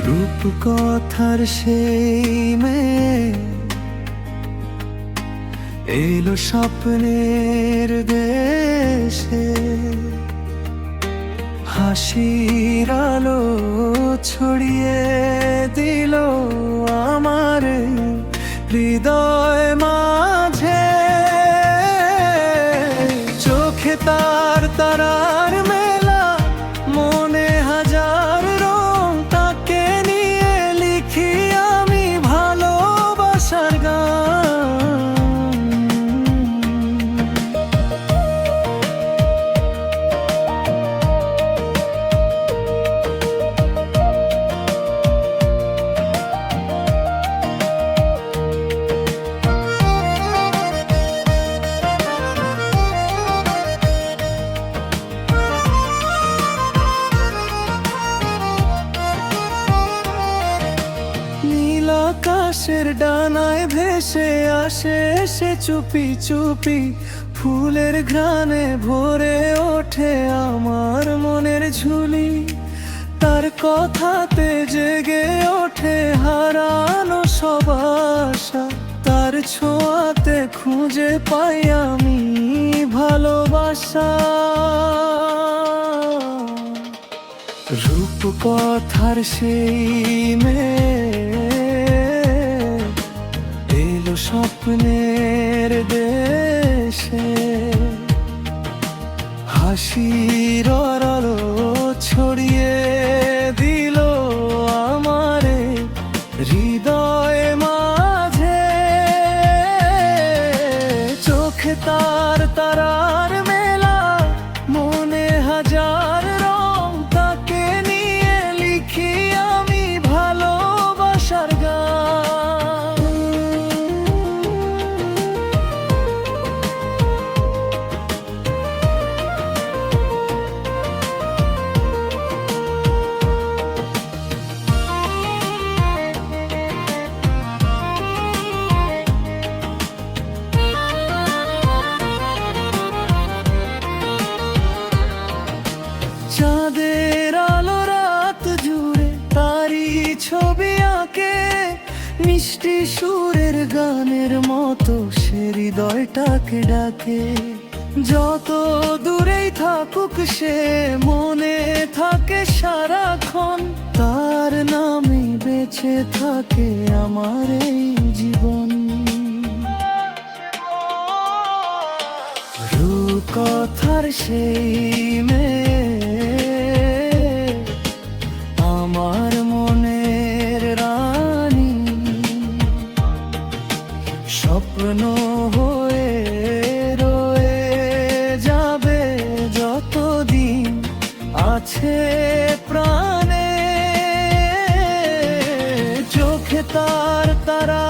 রূপকথার সেই মেয়ে এলো স্বপ্নের দেশে, হাসির আলো ছড়িয়ে দিল আমার হৃদয় মাঝে। চোখে তার তারার মেলা, মনে হাজার রং, তাকে নিয়ে লিখি আমি ভালোবাসার গান। আকাশের ডানায় ভেসে আসে সে চুপি চুপি, ফুলের ঘ্রাণে ভরে ওঠে আমার মনের ঝুলি। তার কথাতে জেগে ওঠে হারানো সব আশা, তার ছোঁয়াতে খুঁজে পাই আমি ভালোবাসা। রূপকথার সেই মেয়ে এলো স্বপ্নের দেশে, হাসির আলো ছড়িয়ে দিল আমার হৃদয় মাঝে। চোখে তার তারার মেলা, মনে হাজার রং, তাকে নিয়ে লিখি আমি ভালোবাসার গান। চাঁদের আলো রাত জুড়ে তারি ছবি আঁকে, মিষ্টি সুরের গানের মতো সে হৃদয়টাকে ডাকে। যত দূরেই থাকুক সে মনে থাকে সারাক্ষণ, তার নামে বেঁচে থাকে আমার এই জীবন। রূপকথার সেই মেয়ে আমার মনের রানী, স্বপ্ন হয়ে রয়ে যাবে যতদিন আছে প্রাণে। চোখে তার তারা